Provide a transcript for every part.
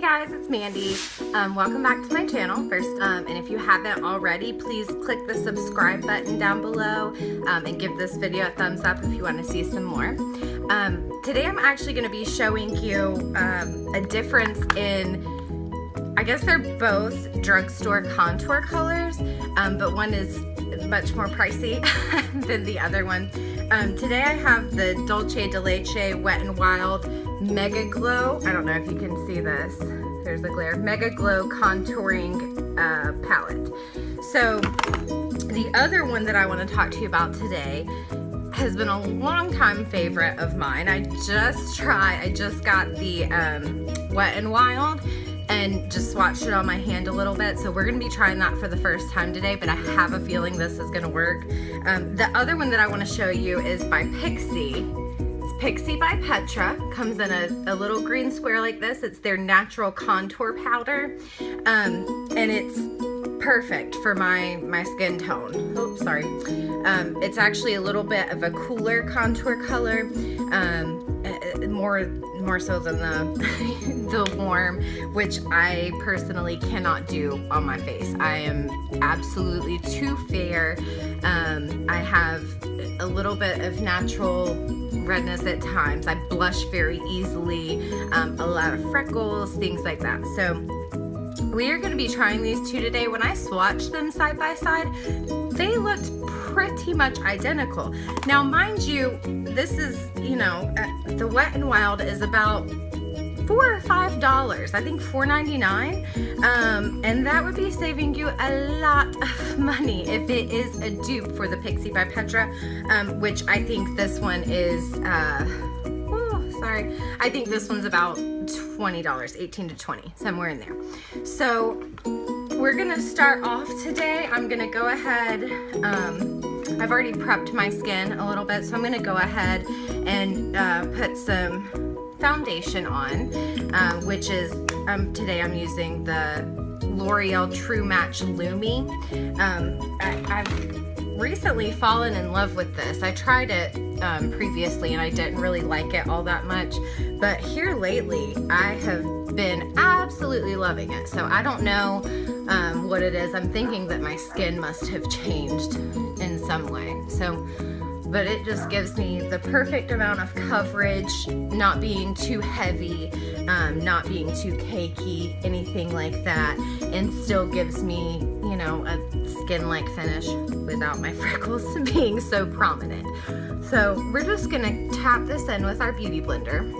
guys, it's Mandy. Welcome back to my channel first, and if you haven't already, please click the subscribe button down below and give this video a thumbs up if you want to see some more. Today I'm actually going to be showing you a difference in, I guess they're both drugstore contour colors, but one is much more pricey than the other one. Today I have the Dulce de Leche WetnWild MegaGlo. I don't know if you can see this. There's the glare. MegaGlo contouring palette. So the other one that I want to talk to you about today has been a long time favorite of mine. I just got the WetnWild and just swatched it on my hand a little bit. So we're gonna be trying that for the first time today, but I have a feeling this is gonna work. The other one that I wanna show you is by Pixi. It's Pixi by Petra. Comes in a little green square like this. It's their natural contour powder. And it's perfect for my skin tone. Oh, sorry. It's actually a little bit of a cooler contour color. More so than the warm, which I personally cannot do on my face. I am absolutely too fair. I have a little bit of natural redness at times. I blush very easily, a lot of freckles, things like that. So we are going to be trying these two today. When I swatched them side by side, they looked pretty much identical. Now, mind you, this is, you know, the WetnWild is about $4 or $5. I think $4.99, and that would be saving you a lot of money if it is a dupe for the Pixi by Petra, which I think this one is. I think this one's about $20, 18 to 20, somewhere in there. So we're gonna start off today. I'm gonna go ahead, I've already prepped my skin a little bit, so I'm gonna go ahead and put some foundation on, which is, today I'm using the L'Oreal True Match Lumi. I've recently fallen in love with this. I tried it previously and I didn't really like it all that much, but here lately I have been absolutely loving it. So I don't know what it is. I'm thinking that my skin must have changed in some way. So, but it just gives me the perfect amount of coverage, not being too heavy, not being too cakey, anything like that, and still gives me, you know, a skin-like finish without my freckles being so prominent. So we're just gonna tap this in with our beauty blender.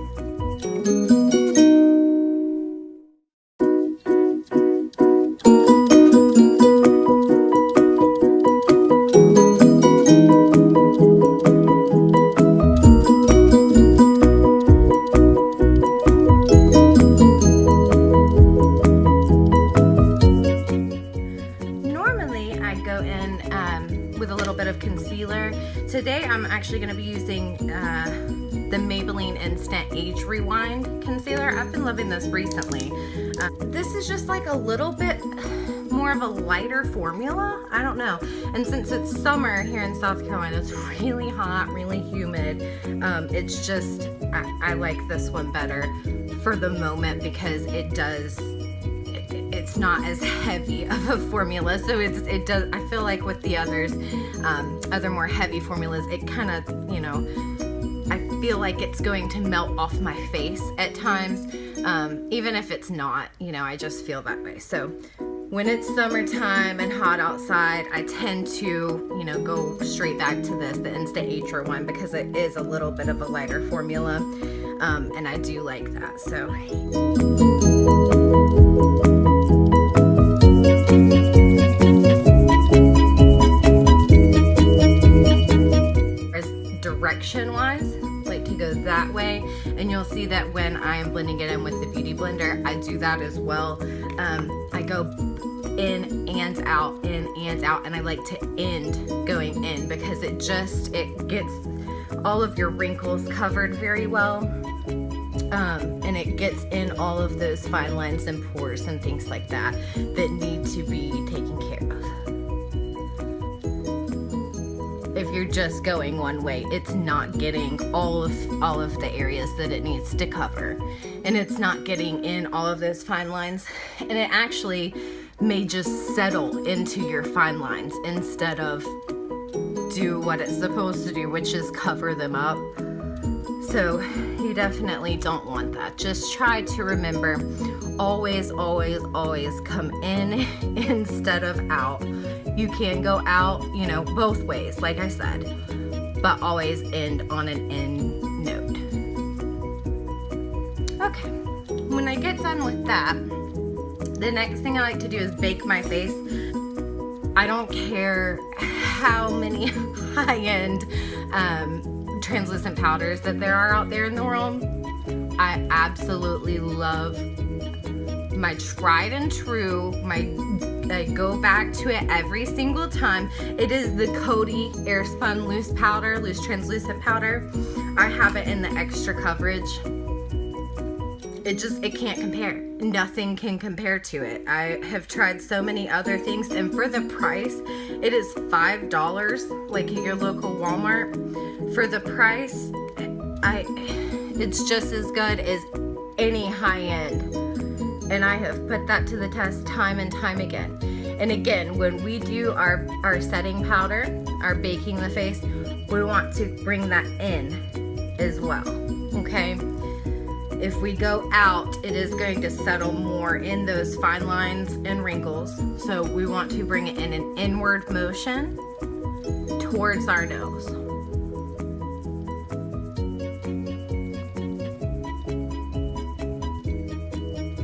With a little bit of concealer. Today I'm actually going to be using the Maybelline Instant Age Rewind concealer. I've been loving this recently. This is just like a little bit more of a lighter formula. I don't know. And since it's summer here in South Carolina, it's really hot, really humid. It's just, I like this one better for the moment because it's not as heavy of a formula, so it does. I feel like with the others, other more heavy formulas, it kind of, you know, I feel like it's going to melt off my face at times, even if it's not, you know, I just feel that way. So when it's summertime and hot outside, I tend to, you know, go straight back to this, the Instant Age one, because it is a little bit of a lighter formula, and I do like that. So direction wise, like to go that way, and you'll see that when I am blending it in with the beauty blender, I do that as well. I go in and out, and I like to end going in because it gets all of your wrinkles covered very well, and it gets in all of those fine lines and pores and things like that that need to be taken care of. If you're just going one way, it's not getting all of the areas that it needs to cover. and it's not getting in all of those fine lines, and it actually may just settle into your fine lines instead of do what it's supposed to do, which is cover them up. So you definitely don't want that. Just try to remember, always, always, always come in instead of out. You can go out, you know, both ways, like I said, but always end on an in note. Okay, when I get done with that, the next thing I like to do is bake my face. I don't care how many high-end translucent powders that there are out there in the world. I absolutely love my tried and true, I go back to it every single time. It is the Coty Airspun loose powder, loose translucent powder. I have it in the extra coverage. It can't compare. Nothing can compare to it. I have tried so many other things, and for the price, it is $5, like at your local Walmart. For the price, it's just as good as any high-end. And I have put that to the test time and time again. And again, when we do our setting powder, our baking the face, we want to bring that in as well, okay? If we go out, it is going to settle more in those fine lines and wrinkles. So we want to bring it in an inward motion towards our nose.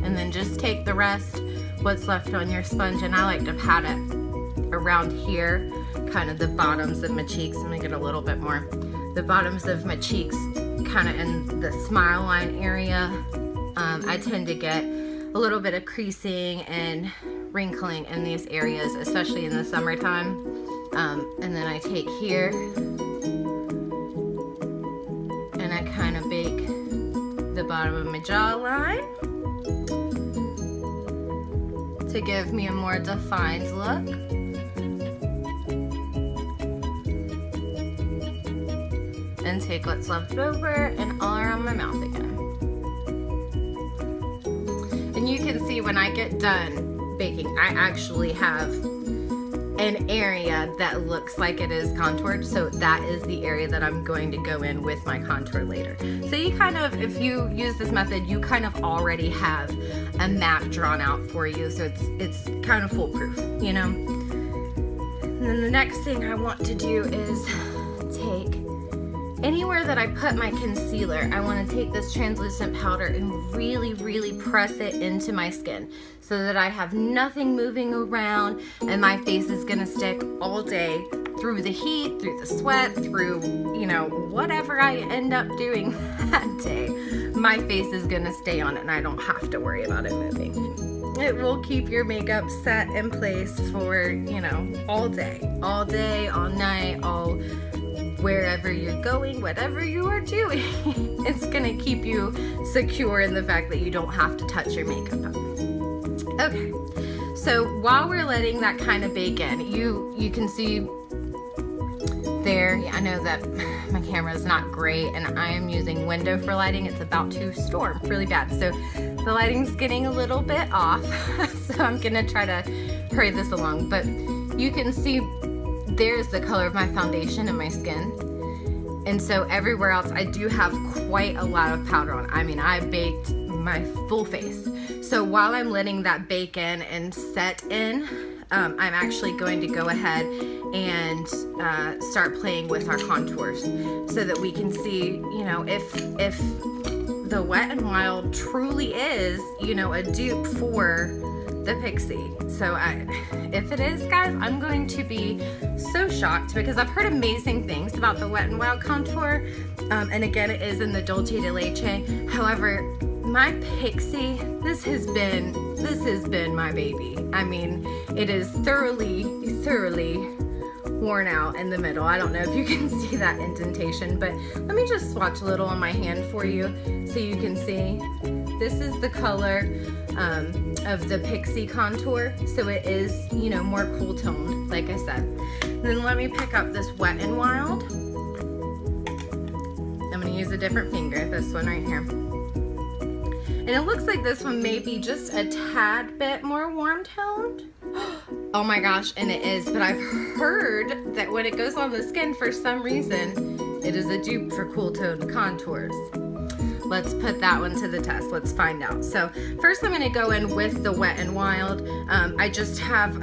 And then just take the rest, what's left on your sponge, and I like to pat it around here, kind of the bottoms of my cheeks. I'm gonna get a little bit more. The bottoms of my cheeks, kind of in the smile line area. I tend to get a little bit of creasing and wrinkling in these areas, especially in the summertime. And then I take here and I kind of bake the bottom of my jawline to give me a more defined look. And take what's left over and all around my mouth again. And you can see when I get done baking, I actually have an area that looks like it is contoured, so that is the area that I'm going to go in with my contour later. So you kind of, if you use this method, you kind of already have a map drawn out for you, so it's kind of foolproof, you know? And then the next thing I want to do is take anywhere that I put my concealer, I want to take this translucent powder and really, really press it into my skin so that I have nothing moving around and my face is going to stick all day through the heat, through the sweat, through, you know, whatever I end up doing that day. My face is going to stay on it and I don't have to worry about it moving. It will keep your makeup set in place for, you know, all day, all night, all wherever you're going, whatever you are doing. It's gonna keep you secure in the fact that you don't have to touch your makeup up. Okay, so while we're letting that kind of bake in, you can see there, I know that my camera is not great and I am using window for lighting. It's about to storm really bad, so the lighting's getting a little bit off. So I'm gonna try to hurry this along, but you can see there's the color of my foundation and my skin. And so everywhere else, I do have quite a lot of powder on. I mean, I baked my full face. So while I'm letting that bake in and set in, I'm actually going to go ahead and start playing with our contours so that we can see, you know, if the Wet n Wild truly is, you know, a dupe for the Pixi. So if it is, guys, I'm going to be so shocked because I've heard amazing things about the Wet n Wild contour. And again, it is in the Dulce de Leche. However, my Pixi, this has been my baby. I mean, it is thoroughly worn out in the middle. I don't know if you can see that indentation, but let me just swatch a little on my hand for you so you can see. This is the color of the Pixi contour, so it is, you know, more cool toned, like I said. And then let me pick up this Wet n Wild. I'm gonna use a different finger, this one right here. And it looks like this one may be just a tad bit more warm toned. Oh my gosh, and it is, but I've heard that when it goes on the skin, for some reason, it is a dupe for cool toned contours. Let's put that one to the test. Let's find out. So first I'm gonna go in with the Wet n Wild. I just have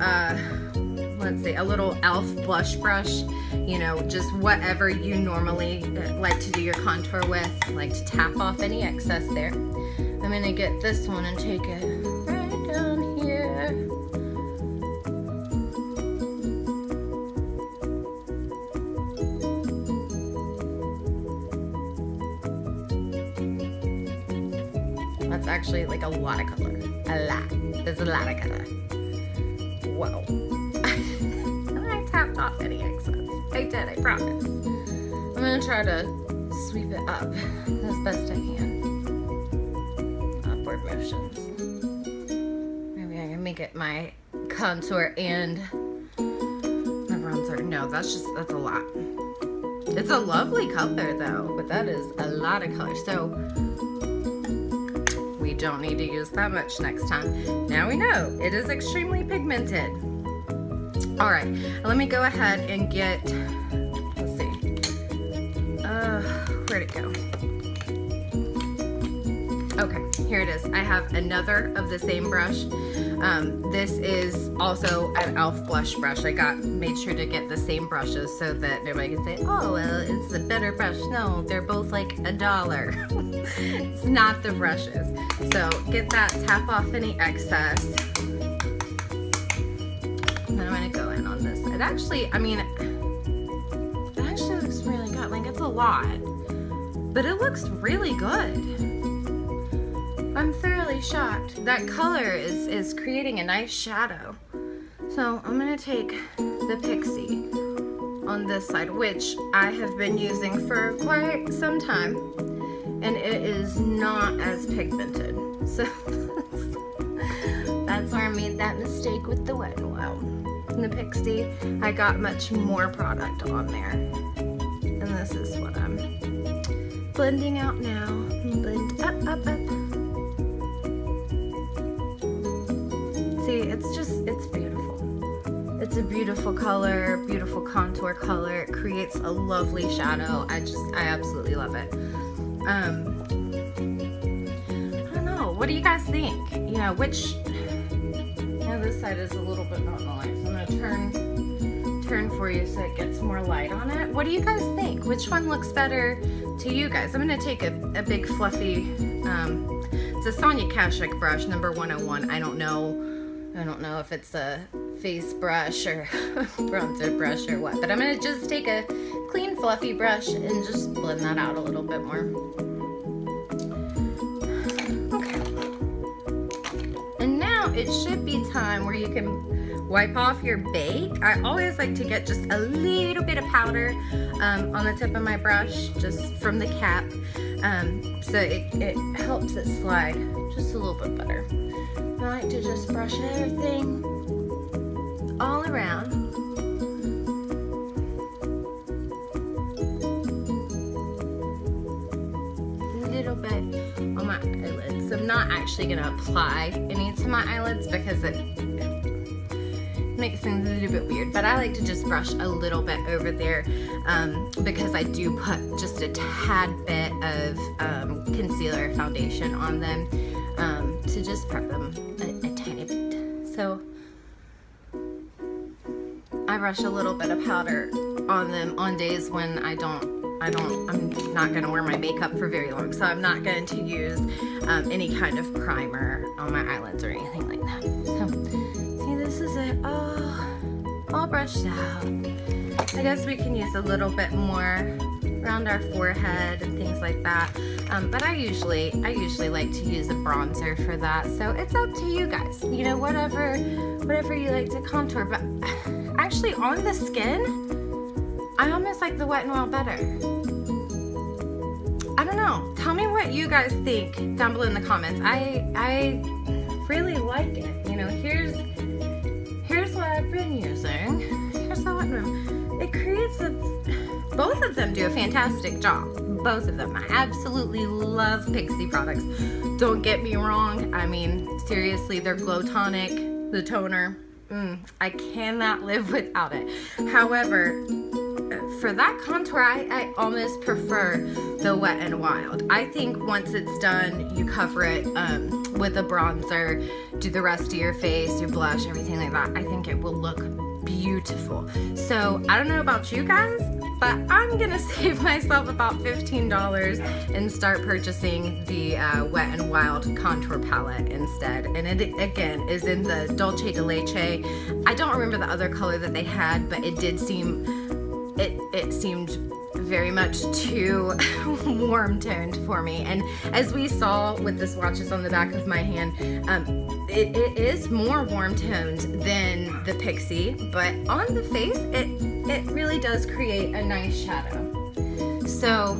let's see, a little e.l.f. blush brush, you know, just whatever you normally like to do your contour with. I like to tap off any excess there. I'm gonna get this one and take it right down here. That's actually like a lot of color. A lot. There's a lot of color. Whoa. I tapped off any excess. I did, I promise. I'm gonna try to sweep it up as best I can. Upward motions. Maybe I can make it my contour and my bronzer. No, that's a lot. It's a lovely color though, but that is a lot of color. So we don't need to use that much next time. Now we know it is extremely pigmented. All right, let me go ahead and get, let's see, where'd it go? Okay, here it is. I have another of the same brush. This is also an e.l.f. blush brush. Made sure to get the same brushes so that nobody can say, oh, well, it's a better brush. No, they're both like $1. It's not the brushes. So get that, tap off any excess. And then I'm gonna go in on this. It actually, I mean, it actually looks really good. Like, it's a lot, but it looks really good. I'm thoroughly shocked. That color is creating a nice shadow. So I'm gonna take the Pixi on this side, which I have been using for quite some time, and it is not as pigmented. So that's where I made that mistake with the Wet n Wild. In the Pixi, I got much more product on there. And this is what I'm blending out now. Blend up, up, up. See, it's beautiful. It's a beautiful color, beautiful contour color. It creates a lovely shadow. I absolutely love it. I don't know, what do you guys think? You know, this side is a little bit not in the light, so I'm gonna turn for you so it gets more light on it. What do you guys think? Which one looks better to you guys? I'm gonna take a big fluffy, it's a Sonia Kashuk brush, number 101. I don't know if it's a face brush or bronzer brush or what, but I'm gonna just take a clean fluffy brush and just blend that out a little bit more. Okay. And now it should be time where you can wipe off your bake. I always like to get just a little bit of powder on the tip of my brush, just from the cap, so it helps it slide just a little bit better. I like to just brush everything all around. A little bit on my eyelids. I'm not actually going to apply any to my eyelids because it makes things a little bit weird, but I like to just brush a little bit over there because I do put just a tad bit of concealer foundation on them to just prep them a tiny bit. So I brush a little bit of powder on them on days when I'm not going to wear my makeup for very long, so I'm not going to use any kind of primer on my eyelids or anything like that. So see, this is it all brushed out. I guess we can use a little bit more around our forehead and things like that, but I usually like to use a bronzer for that, so it's up to you guys, you know, whatever you like to contour. But actually on the skin, I almost like the Wet n Wild better. I don't know, tell me what you guys think down below in the comments. I really like it. You know, here's what I've been using. Here's the Wet n Wild. It creates a both of them do a fantastic job. Both of them. I absolutely love Pixi products. Don't get me wrong. I mean, seriously, their Glow Tonic, the toner, I cannot live without it. However, for that contour, I almost prefer the Wet n Wild. I think once it's done, you cover it with a bronzer, do the rest of your face, your blush, everything like that. I think it will look beautiful. So I don't know about you guys, but I'm gonna save myself about $15 and start purchasing the Wet n Wild contour palette instead. And it again is in the Dulce de Leche. I don't remember the other color that they had, but it did seem, it seemed very much too warm toned for me. And as we saw with the swatches on the back of my hand, it is more warm toned than the Pixi, but on the face it really does create a nice shadow. So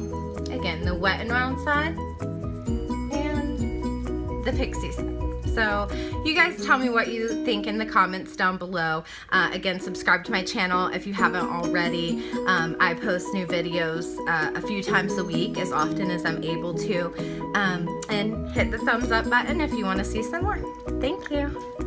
again, the Wet n Wild side and the Pixi side. So you guys tell me what you think in the comments down below. Again, subscribe to my channel if you haven't already. I post new videos a few times a week, as often as I'm able to. And hit the thumbs up button if you want to see some more. Thank you.